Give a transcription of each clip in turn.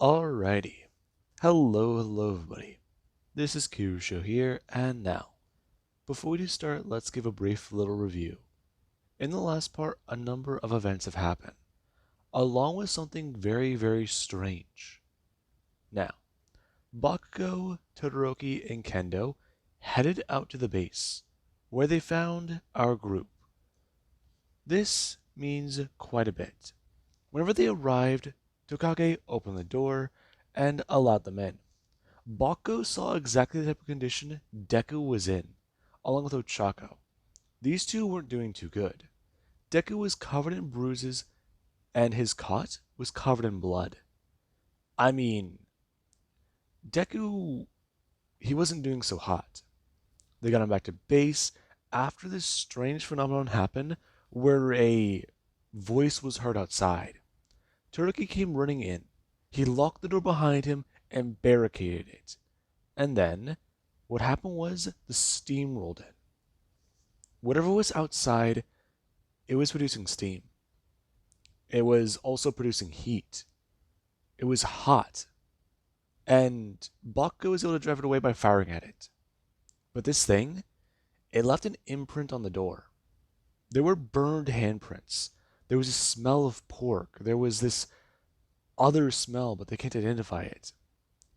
Alrighty. Hello everybody. This is Kirusho here, and now, before we do start, let's give a brief little review. In the last part, a number of events have happened, along with something very strange. Now, Bakugo, Todoroki, and Kendo headed out to the base, where they found our group. This means quite a bit. Whenever they arrived, Tokage opened the door and allowed them in. Bakugo saw exactly the type of condition Deku was in, along with Ochako. These two weren't doing too good. Deku was covered in bruises, and his cot was covered in blood. I mean, Deku, he wasn't doing so hot. They got him back to base after this strange phenomenon happened where a voice was heard outside. Todoroki came running in. He locked the door behind him and barricaded it. And then, what happened was the steam rolled in. Whatever was outside, it was producing steam. It was also producing heat. It was hot. And Bakugo was able to drive it away by firing at it. But this thing, it left an imprint on the door. There were burned handprints. There was a smell of pork. There was this other smell, but they can't identify it.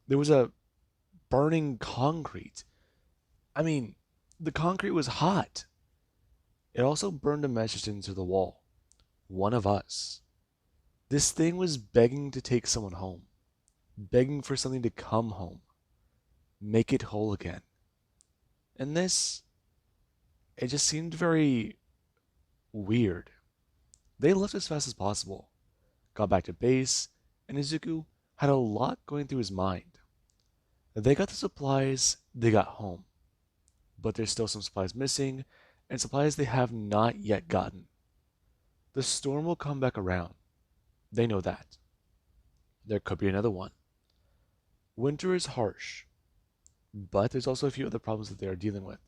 There was a burning concrete. I mean, the concrete was hot. It also burned a message into the wall. One of us. This thing was begging to take someone home. Begging for something to come home. Make it whole again. And this, it just seemed very weird. They left as fast as possible. Got back to base, and Izuku had a lot going through his mind. They got the supplies, they got home. But there's still some supplies missing, and supplies they have not yet gotten. The storm will come back around. They know that. There could be another one. Winter is harsh, but there's also a few other problems that they are dealing with.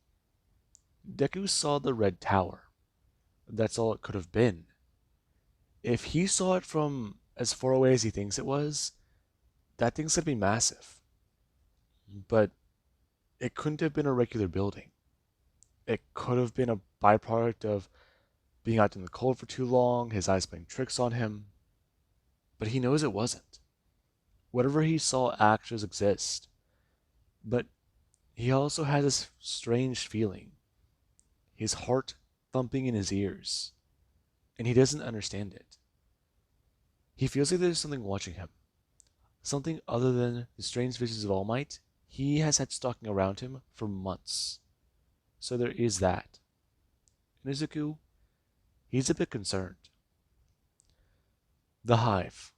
Deku saw the red tower. That's all it could have been. If he saw it from as far away as he thinks it was, that thing's gonna be massive. But it couldn't have been a regular building. It could have been a byproduct of being out in the cold for too long, his eyes playing tricks on him. But he knows it wasn't. Whatever he saw actually exist. But he also has this strange feeling. His heart thumping in his ears. And he doesn't understand it. He feels like there's something watching him. Something other than the strange visions of All Might he has had stalking around him for months. So there is that. Nizuku, he's a bit concerned. The Hive.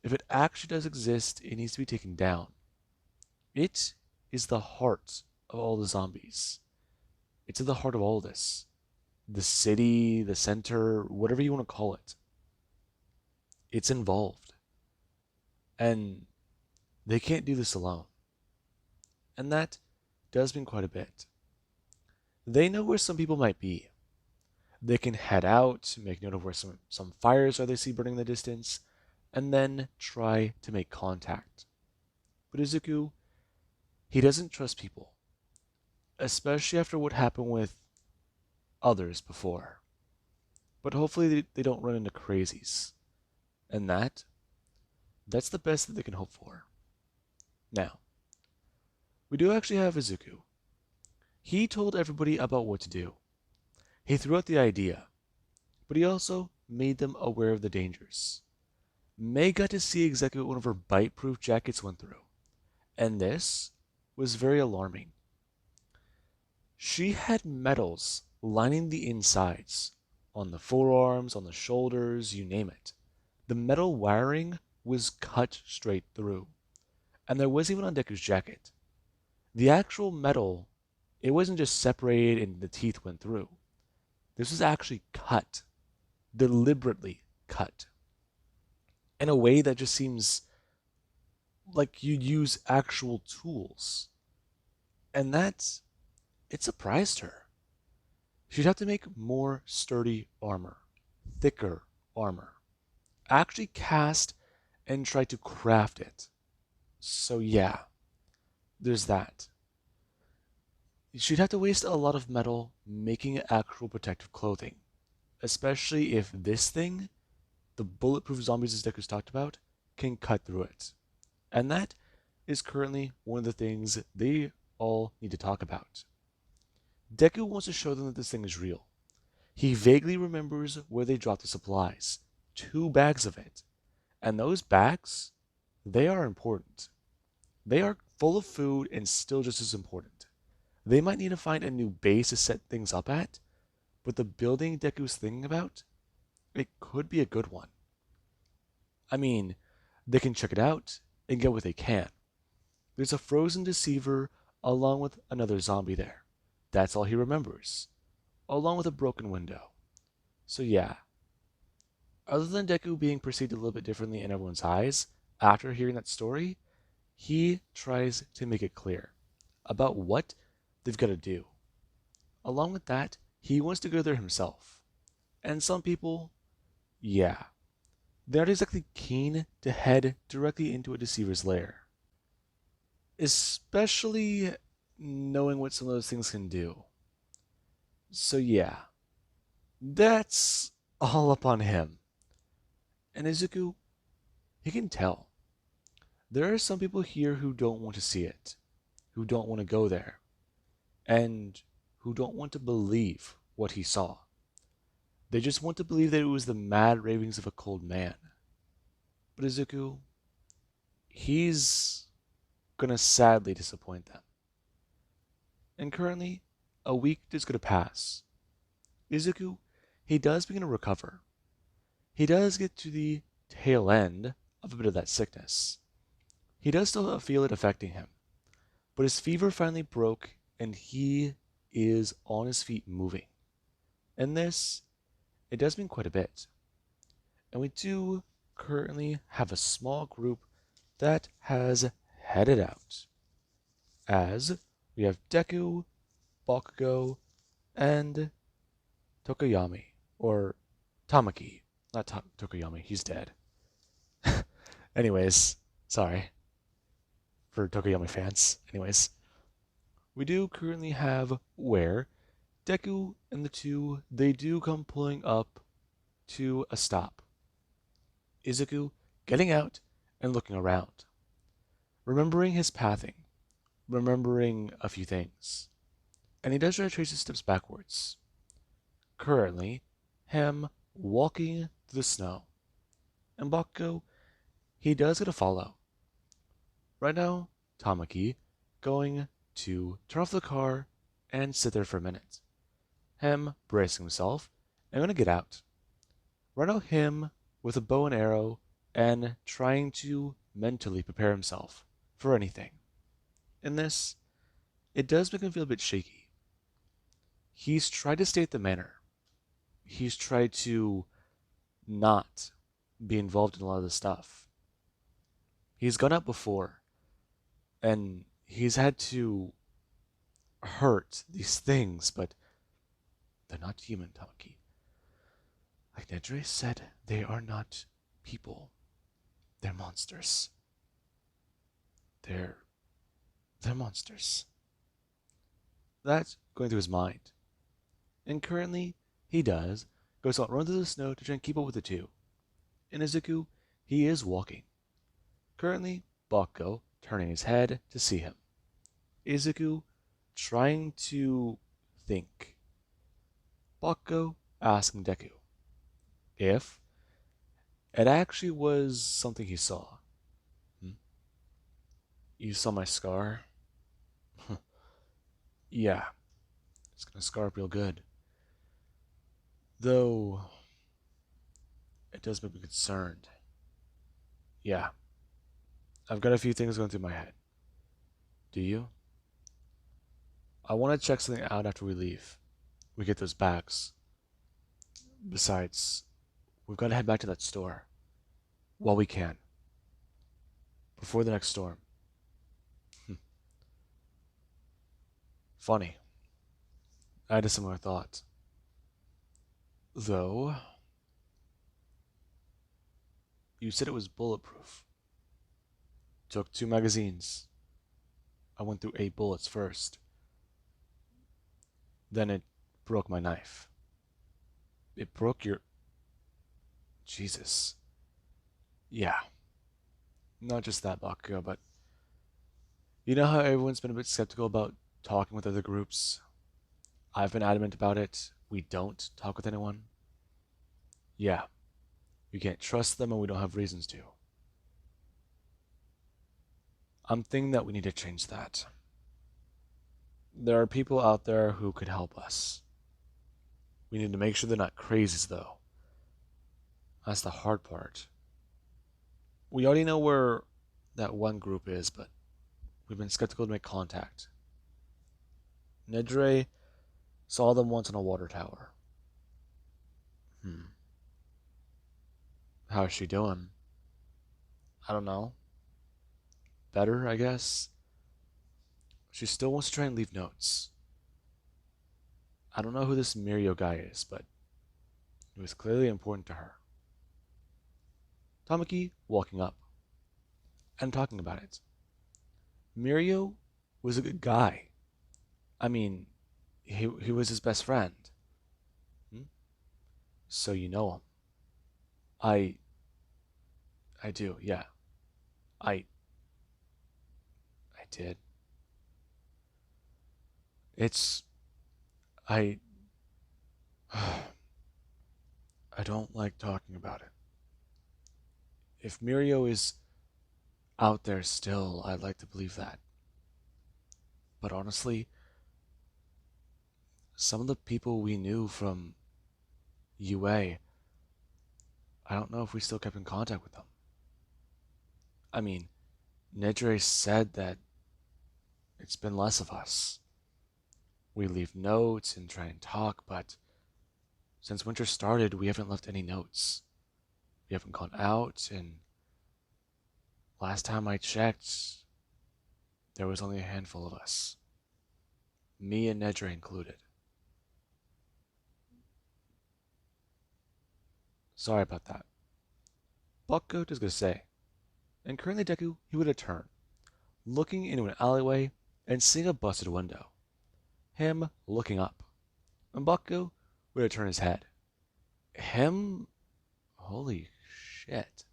If it actually does exist, it needs to be taken down. It is the heart of all the zombies. It's at the heart of all this. The city, the center, whatever you want to call it. It's involved. And they can't do this alone. And that does mean quite a bit. They know where some people might be. They can head out, make note of where some fires are they see burning in the distance, and then try to make contact. But Izuku, he doesn't trust people, especially after what happened with others before. But hopefully they don't run into crazies. And that's the best that they can hope for. Now, we do actually have Izuku. He told everybody about what to do. He threw out the idea, but he also made them aware of the dangers. Mei got to see exactly what one of her bite-proof jackets went through, and this was very alarming. She had metals lining the insides, on the forearms, on the shoulders, you name it. The metal wiring was cut straight through, and there was even on Deku's jacket. The actual metal, it wasn't just separated and the teeth went through. This was actually cut, deliberately cut, in a way that just seems like you'd use actual tools. And it surprised her. She'd have to make more sturdy armor, thicker armor, actually cast and try to craft it. So yeah, there's that. She'd have to waste a lot of metal making actual protective clothing, especially if this thing, the bulletproof zombies as Deku's talked about, can cut through it. And that is currently one of the things they all need to talk about. Deku wants to show them that this thing is real. He vaguely remembers where they dropped the supplies, 2 bags of it. And those bags, they are important. They are full of food and still just as important. They might need to find a new base to set things up at, but the building Deku's thinking about, it could be a good one. I mean, they can check it out and get what they can. There's a frozen deceiver along with another zombie there. That's all he remembers, along with a broken window. So yeah, other than Deku being perceived a little bit differently in everyone's eyes after hearing that story, he tries to make it clear about what they've got to do. Along with that, he wants to go there himself. And some people, yeah, they aren't exactly keen to head directly into a deceiver's lair. Especially knowing what some of those things can do. So yeah, that's all up on him. And Izuku, he can tell. There are some people here who don't want to see it, who don't want to go there, and who don't want to believe what he saw. They just want to believe that it was the mad ravings of a cold man. But Izuku, he's gonna sadly disappoint them. And currently, a week is gonna pass. Izuku, he does begin to recover. He does get to the tail end of a bit of that sickness. He does still feel it affecting him, but his fever finally broke and he is on his feet moving. And this, it does mean quite a bit. And we do currently have a small group that has headed out. As we have Deku, Bakugo, and Tokoyami, or Tamaki. Not Tokoyami, he's dead. Anyways, sorry for Tokoyami fans. Anyways, we do currently have where Deku and the two, they do come pulling up to a stop. Izuku getting out and looking around, remembering his pathing, remembering a few things. And he does retrace his steps backwards. Currently, him walking through the snow. And Bakugo, he does get a follow. Right now, Tamaki going to turn off the car and sit there for a minute. Him bracing himself and gonna get out. Right now, him with a bow and arrow and trying to mentally prepare himself for anything. In this, it does make him feel a bit shaky. He's tried to stay at the manor. He's tried to not be involved in a lot of this stuff. He's gone out before, and he's had to hurt these things, but they're not human, Tamaki. Like Nedre said, they are not people. They're monsters. They're monsters. That's going through his mind. And currently, he does goes out run through the snow to try and keep up with the two. In Izuku, he is walking. Currently, Bakugo turning his head to see him. Izuku trying to think. Bakugo asking Deku if it actually was something he saw. You saw my scar? Yeah, it's gonna scar up real good. Though, it does make me concerned. Yeah, I've got a few things going through my head. Do you? I want to check something out after we leave. We get those bags. Besides, we've got to head back to that store. While we can. Before the next storm. Funny. I had a similar thought. Though, You said it was bulletproof. Took 2 magazines. I went through 8 bullets first. Then it broke my knife. It broke your... Jesus. Yeah. Not just that, Bakugo, but... You know how everyone's been a bit skeptical about talking with other groups? I've been adamant about it. We don't talk with anyone. Yeah. We can't trust them and we don't have reasons to. I'm thinking that we need to change that. There are people out there who could help us. We need to make sure they're not crazies, though. That's the hard part. We already know where that one group is, but we've been skeptical to make contact. Nedre saw them once on a water tower. How's she doing? I don't know. Better, I guess. She still wants to try and leave notes. I don't know who this Mirio guy is, but it was clearly important to her. Tamaki walking up and talking about it. Mirio was a good guy. I mean, he was his best friend. So you know him. I do, yeah. I did. It's I I don't like talking about it. If Mirio is out there still, I'd like to believe that. But honestly, some of the people we knew from UA, I don't know if we still kept in contact with them. I mean, Nedre said that it's been less of us. We leave notes and try and talk, but since winter started, we haven't left any notes. We haven't gone out, and last time I checked, there was only a handful of us. Me and Nedre included. Sorry about that. Buckgoat is gonna say, and currently Deku, he would have turned, looking into an alleyway and seeing a busted window. Him looking up. And Buckgoat would have turned his head. Him? Holy shit.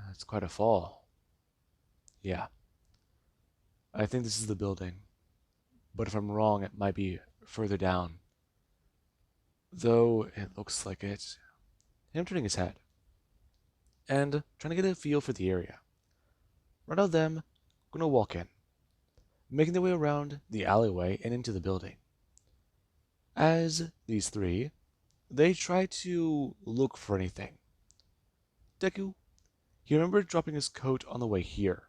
That's quite a fall. Yeah. I think this is the building. But if I'm wrong, it might be further down. Though it looks like it. Him turning his head. And trying to get a feel for the area. Right now them gonna walk in, making their way around the alleyway and into the building. As these three, they try to look for anything. Deku, he remembered dropping his coat on the way here.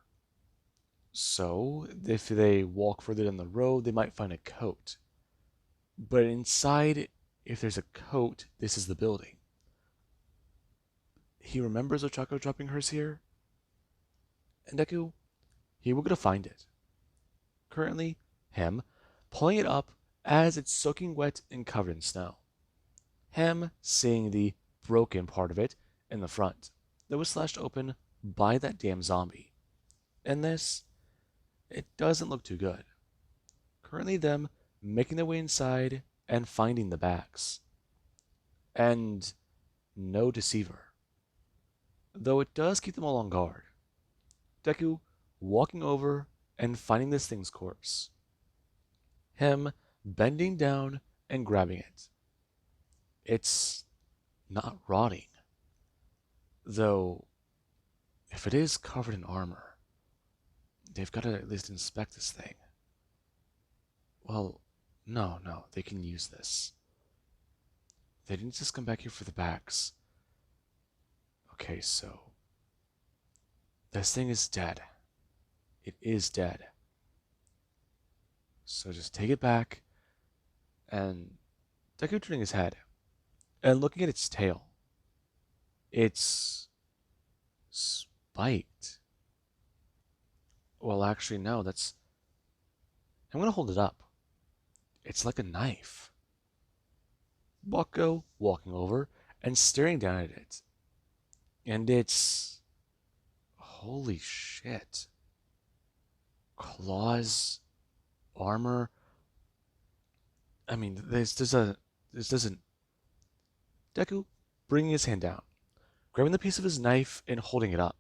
So, if they walk further down the road, they might find a coat. But inside, if there's a coat, this is the building. He remembers Ochako dropping hers here. And Deku, he will gonna find it. Currently, him pulling it up as it's soaking wet and covered in snow. Him seeing the broken part of it in the front that was slashed open by that damn zombie. And this, it doesn't look too good. Currently them making their way inside and finding the bags. And no deceiver. Though it does keep them all on guard. Deku walking over and finding this thing's corpse. Him bending down and grabbing it. It's not rotting. Though, if it is covered in armor, they've got to at least inspect this thing. Well, no, they can use this. They didn't just come back here for the bags. Okay, so this thing is dead. It is dead. So just take it back, and Deku turning his head and looking at its tail. It's spiked. Well, actually, no, that's... I'm gonna hold it up. It's like a knife. Bucko walking over and staring down at it. And it's... holy shit. Claws, armor. I mean, this doesn't... Deku bringing his hand down, grabbing the piece of his knife and holding it up,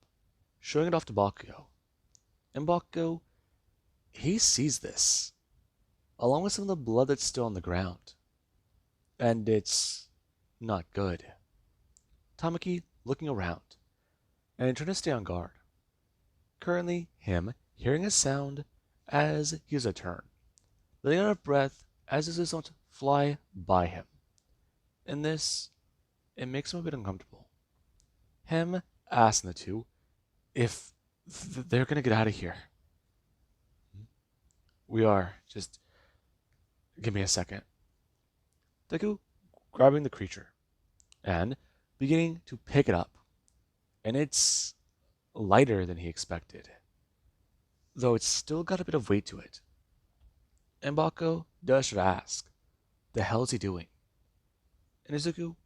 showing it off to Bakugo. And Bakugo, he sees this, along with some of the blood that's still on the ground. And it's not good. Tamaki looking around and trying to stay on guard. Currently, him hearing a sound as he is a turn, letting out a breath as his don't fly by him. And this, it makes him a bit uncomfortable. Him asking the two if they're gonna get out of here. We are. Just give me a second. Deku grabbing the creature and beginning to pick it up. And it's lighter than he expected, though it's still got a bit of weight to it. And Bakugo does should ask, the hell is he doing? And Izuku,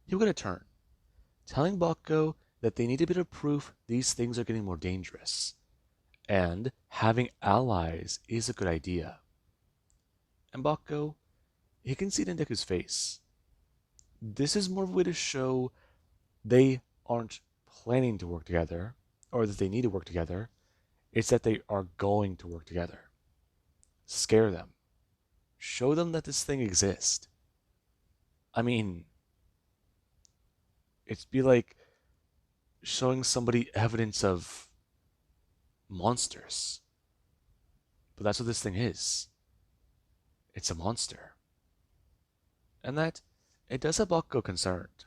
he will get a turn, telling Bakugo that they need a bit of proof these things are getting more dangerous, and having allies is a good idea. And Bakugo, he can see it in Deku's face. This is more of a way to show they aren't planning to work together, or that they need to work together. It's that they are going to work together. Scare them. Show them that this thing exists. I mean, it'd be like showing somebody evidence of monsters. But that's what this thing is. It's a monster. And that, it does have Bakugo concerned.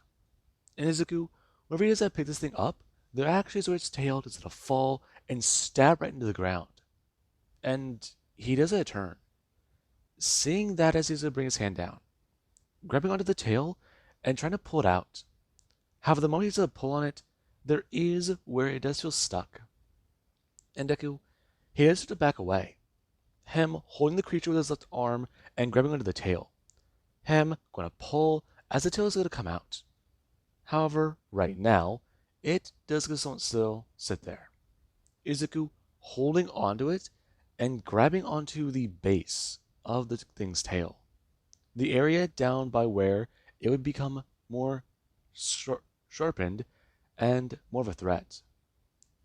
And Izuku, whenever he does that pick this thing up, there actually is where its tail does to fall and stab right into the ground. And he does a turn. Seeing that as he's going to bring his hand down, grabbing onto the tail and trying to pull it out. However, the moment he's going to pull on it, there is where it does feel stuck. And Deku, he has to back away. Him holding the creature with his left arm and grabbing onto the tail. Him going to pull as the tail is going to come out. However, right now, it does still sit there. Izuku holding onto it and grabbing onto the base of the thing's tail. The area down by where it would become more sharpened and more of a threat.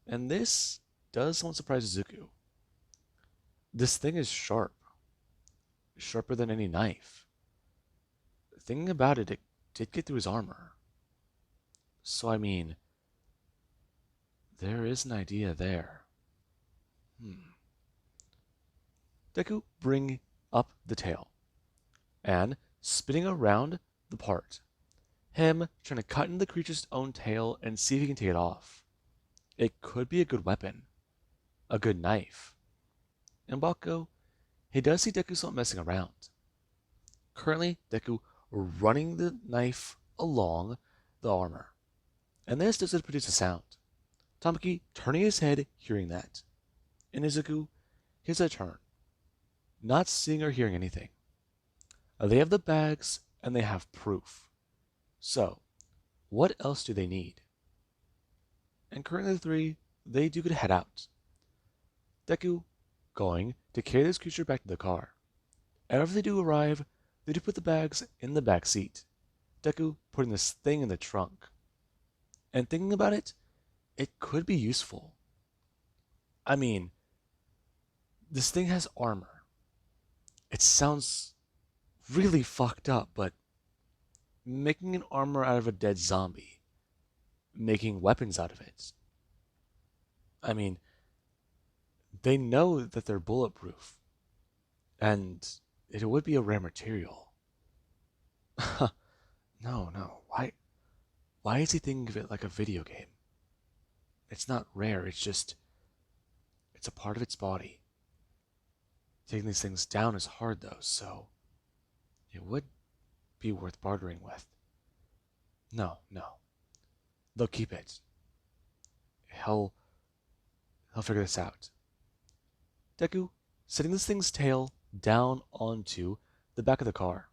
And this does somewhat surprise Izuku. This thing is sharp. Sharper than any knife. Thinking about it, it did get through his armor. So I mean, there is an idea there. Deku bring up the tail and spinning around the part. Him trying to cut into the creature's own tail and see if he can take it off. It could be a good weapon. A good knife. And Bakugo, he does see Deku still messing around. Currently, Deku running the knife along the armor. And this doesn't produce a sound. Tamaki turning his head, hearing that. And Izuku, his turn. Not seeing or hearing anything. They have the bags, and they have proof. So, what else do they need? And currently the three, they do get to head out. Deku going to carry this creature back to the car. And after they do arrive, they do put the bags in the back seat. Deku putting this thing in the trunk. And thinking about it, it could be useful. I mean, this thing has armor. It sounds really fucked up, but making an armor out of a dead zombie, making weapons out of it. I mean, they know that they're bulletproof, and it would be a rare material. No. Why is he thinking of it like a video game? It's not rare, it's a part of its body. Taking these things down is hard though, so it would be worth bartering with. No. They'll keep it. He'll figure this out. Deku setting this thing's tail down onto the back of the car,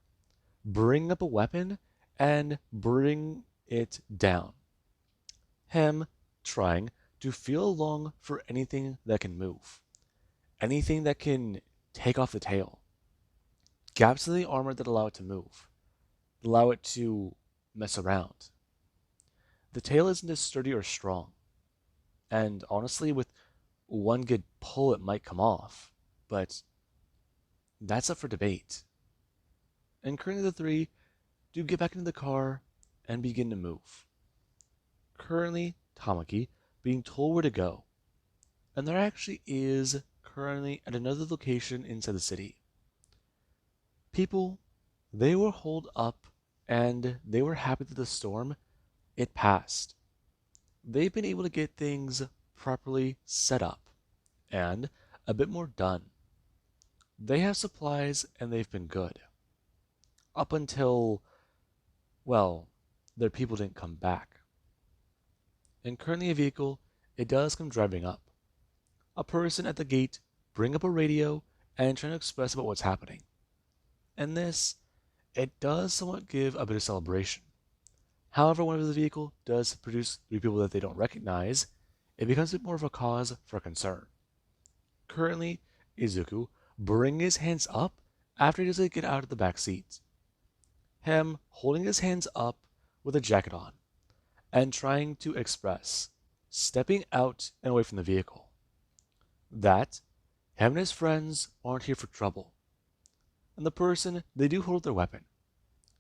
bring up a weapon and bring it down. Him trying to feel along for anything that can move, anything that can take off the tail, gaps in the armor that allow it to move, allow it to mess around. The tail isn't as sturdy or strong, and honestly, with one good pull, it might come off, but that's up for debate. And currently, the three do get back into the car and begin to move. Currently, Tamaki being told where to go, and there actually is currently at another location inside the city. People, they were holed up and they were happy that the storm, it passed. They've been able to get things properly set up and a bit more done. They have supplies and they've been good. Up until, well, their people didn't come back. And currently a vehicle, it does come driving up. A person at the gate bring up a radio and trying to express about what's happening. And this, it does somewhat give a bit of celebration. However, whenever the vehicle does produce three people that they don't recognize, it becomes a bit more of a cause for concern. Currently, Izuku bringing his hands up after he does get out of the back seat. Him holding his hands up with a jacket on and trying to express, stepping out and away from the vehicle, that him and his friends aren't here for trouble. And the person, they do hold their weapon,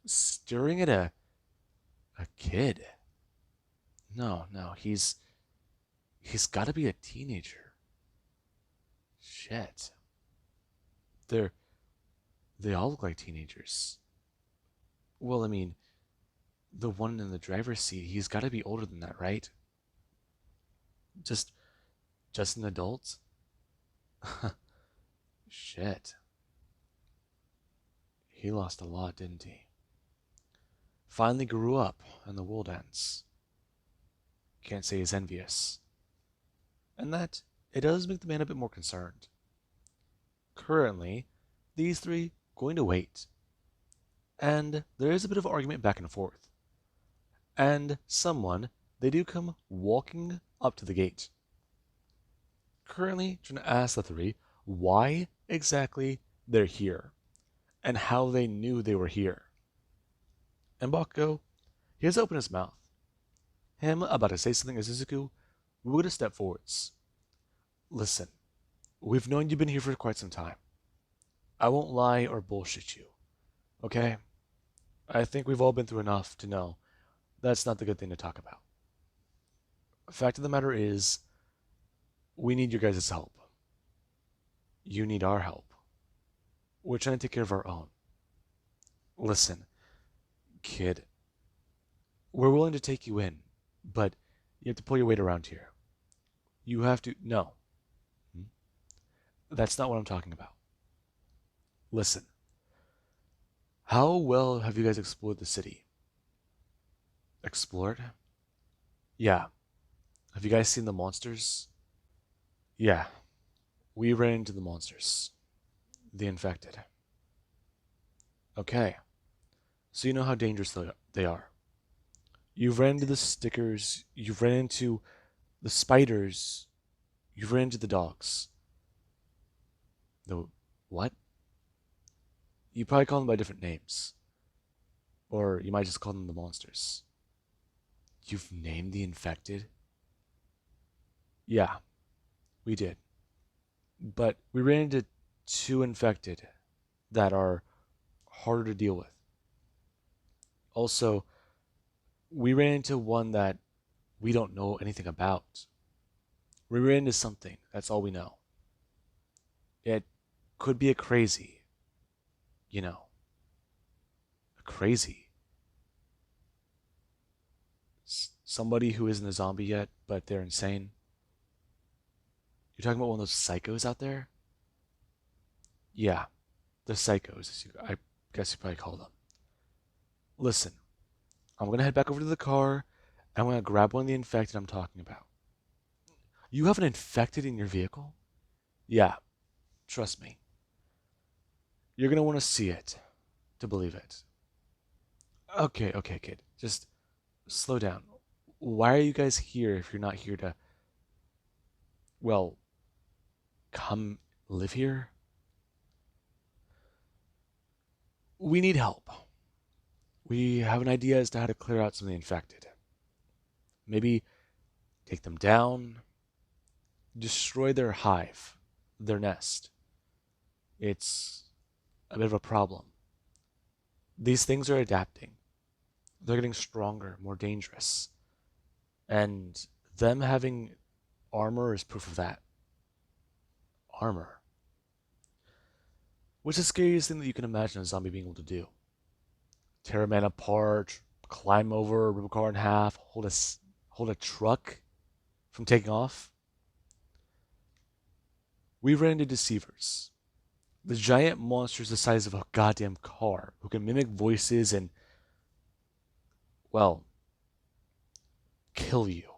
staring at a kid. No, he's got to be a teenager. Shit. They all look like teenagers. Well, I mean, the one in the driver's seat, he's got to be older than that, right? Just an adult? Shit. He lost a lot, didn't he? Finally grew up and the world ends. Can't say he's envious. And that, it does make the man a bit more concerned. Currently, these three going to wait. And there is a bit of argument back and forth. And someone, they do come walking up to the gate. Currently trying to ask the three why exactly they're here and how they knew they were here. And Bakugo, he has opened his mouth. Him about to say something to Izuku, we would have stepped forwards. Listen, we've known you've been here for quite some time. I won't lie or bullshit you, okay? I think we've all been through enough to know that's not the good thing to talk about. The fact of the matter is, we need your guys' help. You need our help. We're trying to take care of our own. Listen, kid, we're willing to take you in, but you have to pull your weight around here. You have to. No. That's not what I'm talking about. Listen. How well have you guys explored the city? Explored? Yeah. Have you guys seen the monsters? Yeah. We ran into the monsters. The infected. Okay. So you know how dangerous they are. You've ran into the stickers. You've ran into the spiders. You've ran into the dogs. The what? You probably call them by different names. Or you might just call them the monsters. You've named the infected? Yeah, we did. But we ran into two infected that are harder to deal with. Also, we ran into one that we don't know anything about. We ran into something, that's all we know. It could be a crazy, you know. A crazy. Somebody who isn't a zombie yet, but they're insane. You're talking about one of those psychos out there? Yeah, the psychos, I guess you probably call them. Listen, I'm gonna head back over to the car. I'm gonna grab one of the infected I'm talking about. You have an infected in your vehicle? Yeah, trust me. You're gonna want to see it to believe it. Okay, kid. Just slow down. why are you guys here if you're not here to, well, come live here? We need help. We have an idea as to how to clear out some of the infected. Maybe take them down, destroy their hive, their nest. It's a bit of a problem. These things are adapting. They're getting stronger, more dangerous. And them having armor is proof of that. Armor. What's the scariest thing that you can imagine a zombie being able to do? Tear a man apart, climb over, rip a car in half, hold a truck from taking off? We ran into deceivers. The giant monsters the size of a goddamn car who can mimic voices and, well, kill you.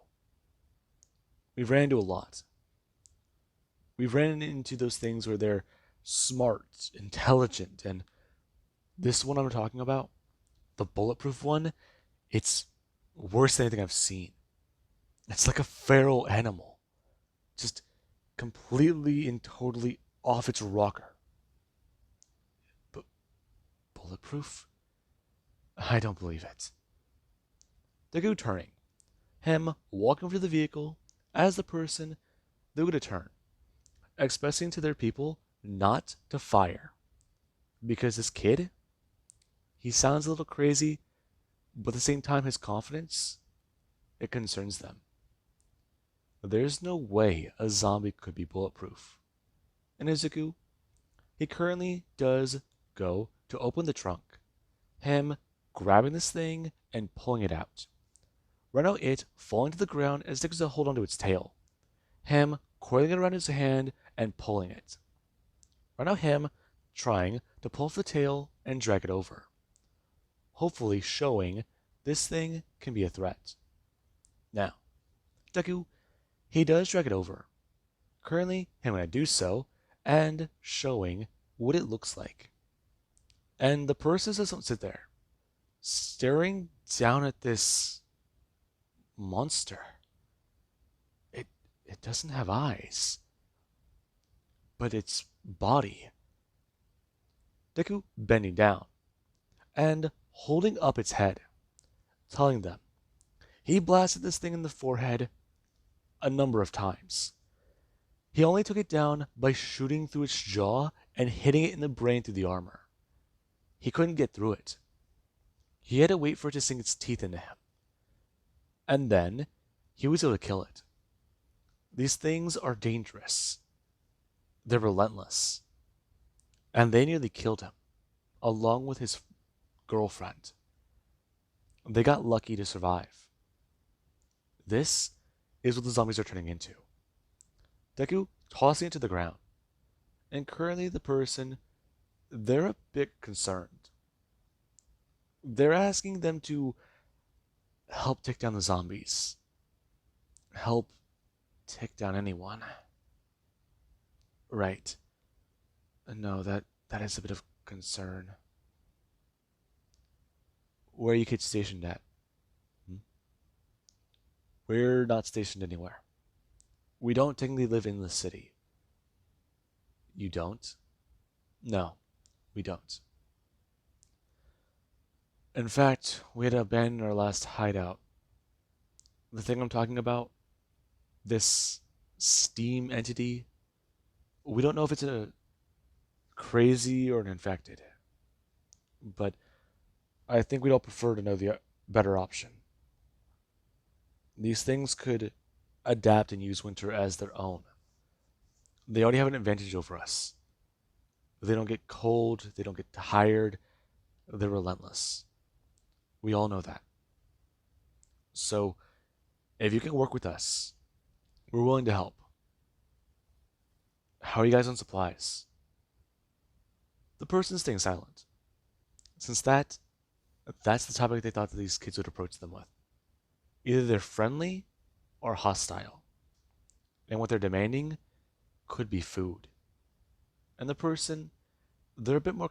We've ran into a lot. We've ran into those things where they're smart, intelligent, and this one I'm talking about, the bulletproof one, it's worse than anything I've seen. It's like a feral animal, just completely and totally off its rocker. But bulletproof? I don't believe it. Deku turning, him walking over to the vehicle as the person they would turn, expressing to their people not to fire. Because this kid, he sounds a little crazy, but at the same time, his confidence, it concerns them. There's no way a zombie could be bulletproof. And Izuku, he currently does go to open the trunk, him grabbing this thing and pulling it out. Right now, it falling to the ground as it takes a hold onto its tail, him coiling it around his hand and pulling it. Right now, him trying to pull off the tail and drag it over, hopefully showing this thing can be a threat. Now, Deku, he does drag it over, currently him going to do so and showing what it looks like. And the person doesn't sit there, staring down at this monster. It doesn't have eyes, but its body. Deku bending down and holding up its head, telling them he blasted this thing in the forehead a number of times. He only took it down by shooting through its jaw and hitting it in the brain through the armor. He couldn't get through it. He had to wait for it to sink its teeth into him. And then he was able to kill it. These things are dangerous. They're relentless. And they nearly killed him, along with his girlfriend. They got lucky to survive. This is what the zombies are turning into. Deku tossing it to the ground. And currently the person, they're a bit concerned. They're asking them to help take down the zombies. Help take down anyone. Right. No, that is a bit of concern. Where are you kids stationed at? We're not stationed anywhere. We don't technically live in the city. You don't? No, we don't. In fact, we had to abandon our last hideout. The thing I'm talking about, this steam entity, we don't know if it's a crazy or an infected. But I think we'd all prefer to know the better option. These things could adapt and use winter as their own. They already have an advantage over us. They don't get cold, they don't get tired, they're relentless. We all know that. So, if you can work with us, we're willing to help. How are you guys on supplies? The person's staying silent. Since that's the topic they thought that these kids would approach them with. Either they're friendly or hostile. And what they're demanding could be food. And the person, they're a bit more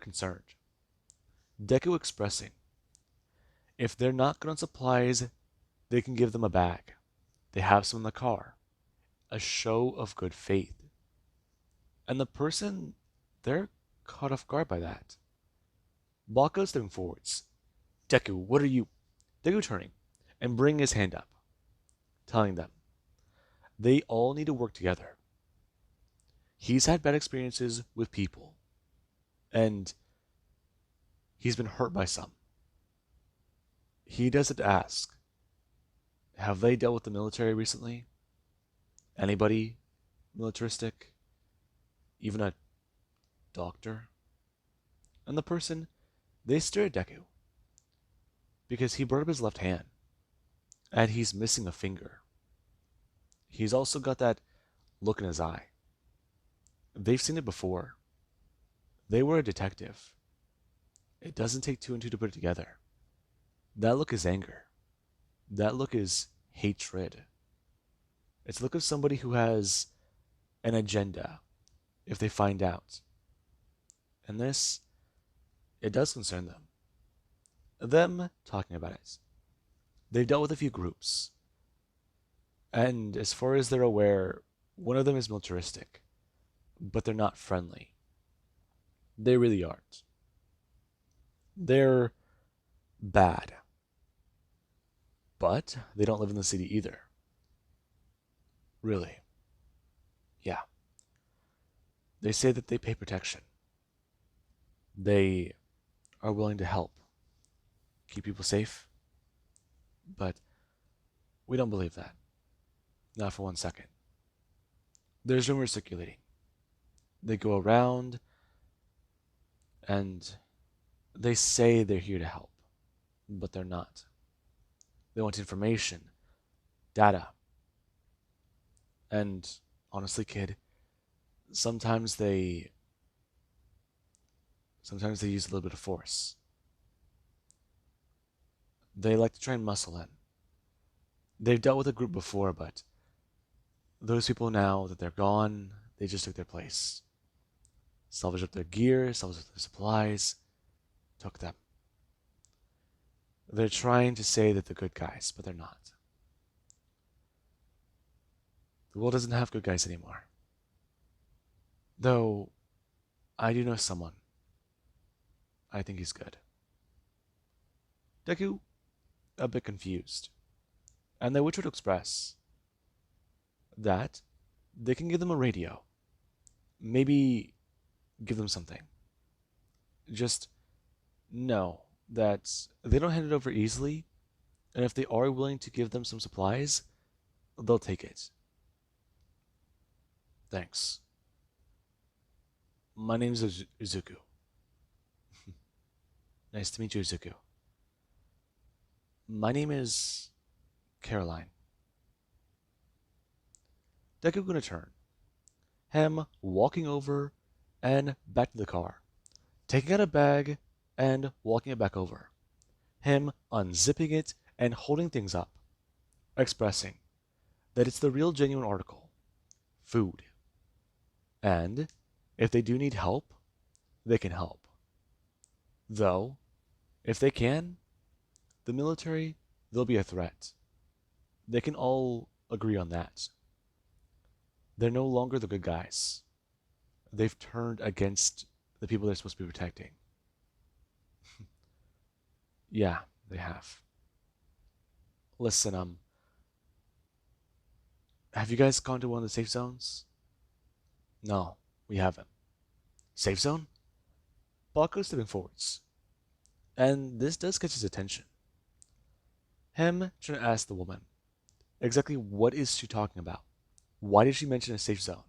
they can give them a bag. They have some in the car. A show of good faith. And the person, they're caught off guard by that. Baka stepping forwards. Deku, what are you? Deku turning and bringing his hand up, telling them they all need to work together. He's had bad experiences with people, and he's been hurt by some. He doesn't ask, have they dealt with the military recently? Anybody militaristic? Even a doctor? And the person, they stare at Deku because he burned up his left hand and he's missing a finger. He's also got that look in his eye. They've seen it before. They were a detective. It doesn't take two and two to put it together. That look is anger. That look is hatred. It's the look of somebody who has an agenda if they find out. And this, it does concern them. Them talking about it. They've dealt with a few groups. And as far as they're aware, one of them is militaristic. But they're not friendly. They really aren't. They're bad. But they don't live in the city either. Really. Yeah. They say that they pay protection. They are willing to help keep people safe. But we don't believe that. Not for 1 second. There's rumors circulating. They go around and they say they're here to help, but they're not. They want information, data. And honestly, kid, sometimes they use a little bit of force. They like to try and muscle in. They've dealt with a group before, but those people now that they're gone, they just took their place. Salvaged up their gear, salvaged up their supplies, took them. They're trying to say that they're good guys, but they're not. The world doesn't have good guys anymore. Though, I do know someone. I think he's good. Deku, a bit confused. And they wish to express that they can give them a radio. Maybe give them something. Just know that they don't hand it over easily, and if they are willing to give them some supplies, they'll take it. Thanks. My name is Izuku. Nice to meet you, Izuku. My name is Caroline. Deku gonna turn. Him walking over and back to the car. Taking out a bag and walking it back over. Him unzipping it and holding things up. Expressing that it's the real genuine article. Food. And if they do need help, they can help. Though, if they can, the military, they'll be a threat. They can all agree on that. They're no longer the good guys. They've turned against the people they're supposed to be protecting. Yeah, they have. Listen, have you guys gone to one of the safe zones? No, we haven't. Safe zone? Baku's stepping forwards. And this does catch his attention. Him trying to ask the woman, exactly what is she talking about? Why did she mention a safe zone?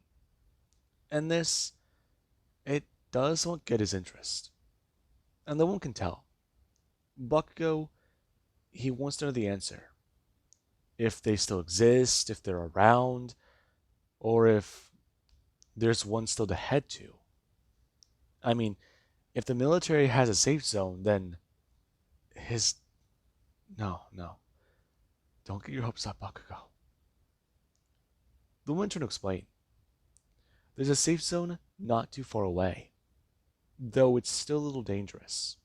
And this, it does somewhat get his interest. And the woman can tell. Bakugo, he wants to know the answer. If they still exist, if they're around, or if there's one still to head to. I mean, if the military has a safe zone, then his... No. Don't get your hopes up, Bakugo. The woman trying to explain. There's a safe zone not too far away, though it's still a little dangerous.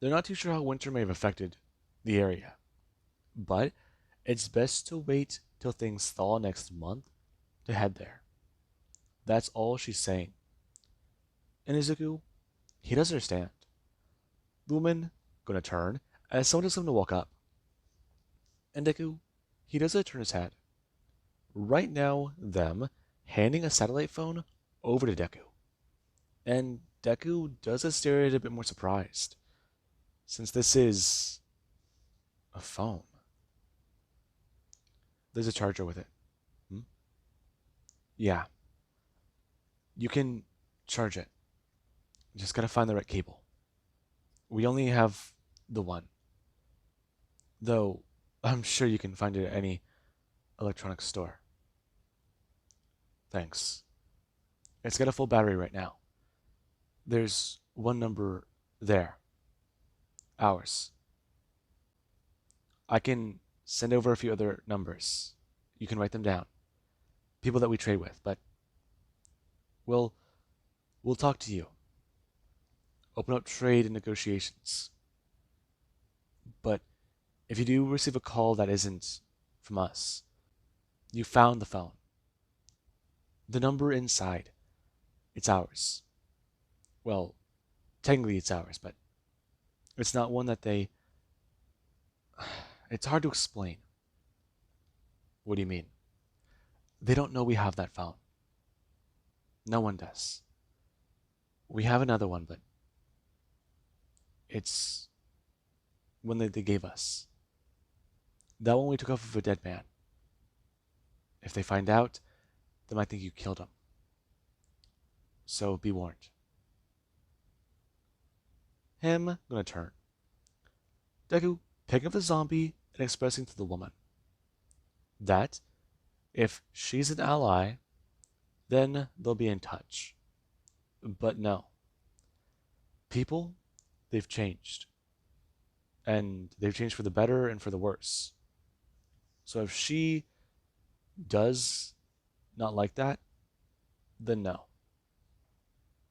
They're not too sure how winter may have affected the area, but it's best to wait till things thaw next month to head there. That's all she's saying. And Izuku, he doesn't understand. Lumen gonna turn as someone tells him to walk up. And Deku, he doesn't turn his head. Right now, them handing a satellite phone over to Deku. And Deku does stare at it a bit more surprised, since this is a phone. There's a charger with it. Hmm? Yeah, you can charge it. You just gotta find the right cable. We only have the one. Though, I'm sure you can find it at any electronics store. Thanks. It's got a full battery right now. There's one number there. Ours. I can send over a few other numbers. You can write them down. People that we trade with, but we'll talk to you. Open up trade and negotiations. But if you do receive a call that isn't from us, you found the phone. The number inside, it's ours. Well, technically it's ours, but it's not one that they. It's hard to explain. What do you mean? They don't know we have that phone. No one does. We have another one, but it's one that they gave us. That one we took off of a dead man. If they find out, they might think you killed him. So be warned. Him gonna turn. Deku picking up the zombie and expressing to the woman that if she's an ally, then they'll be in touch. But no. People, they've changed. And they've changed for the better and for the worse. So if she does not like that, then no.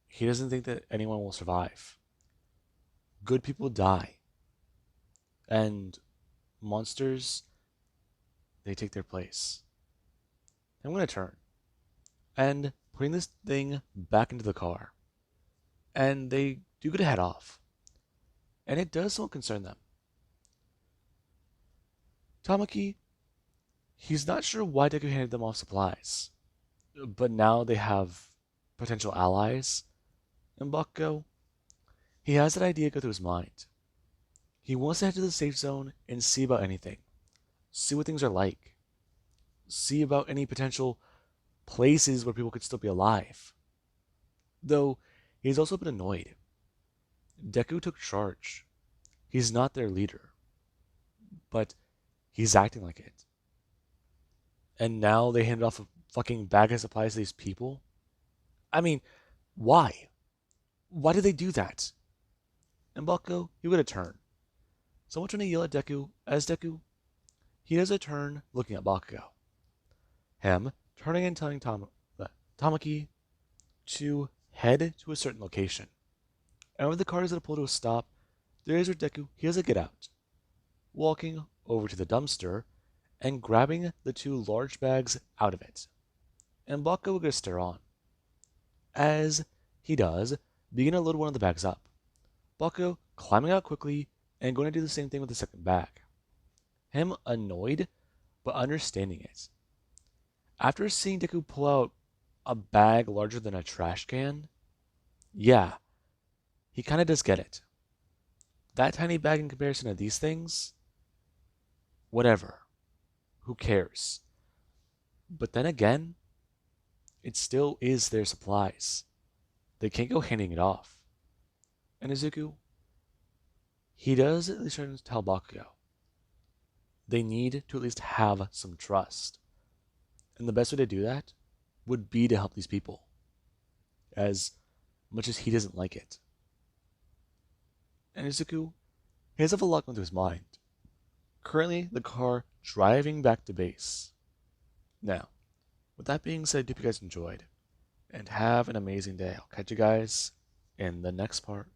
He doesn't think that anyone will survive. Good people die. And monsters, they take their place. I'm going to turn. And putting this thing back into the car. And they do get a head off. And it does somewhat concern them. Tamaki, he's not sure why Deku handed them off supplies. But now they have potential allies. And Bakugo, he has that idea go through his mind. He wants to head to the safe zone and see about anything. See what things are like. See about any potential places where people could still be alive. Though, he's also been annoyed. Deku took charge. He's not their leader. But he's acting like it. And now they handed off a fucking bag of supplies to these people? I mean, why? Why did they do that? And Bakugo, he would have turned. Someone trying to yell at Deku as Deku, he does a turn looking at Bakugo. Him turning and telling Tamaki to head to a certain location. And when the car is going to pull to a stop, there is where Deku, he does a get out. Walking over to the dumpster and grabbing the two large bags out of it. And Bakugo will get a stare on. As he does, begin to load one of the bags up. Bakugo climbing out quickly and going to do the same thing with the second bag. Him annoyed, but understanding it. After seeing Deku pull out a bag larger than a trash can, yeah, he kind of does get it. That tiny bag in comparison to these things, whatever. Who cares? But then again, it still is their supplies. They can't go handing it off. And Izuku, he does at least try to tell Bakugo. They need to at least have some trust. And the best way to do that would be to help these people. As much as he doesn't like it. And Izuku, he has a lot going through his mind. Currently, the car driving back to base. Now, with that being said, I hope you guys enjoyed. And have an amazing day. I'll catch you guys in the next part.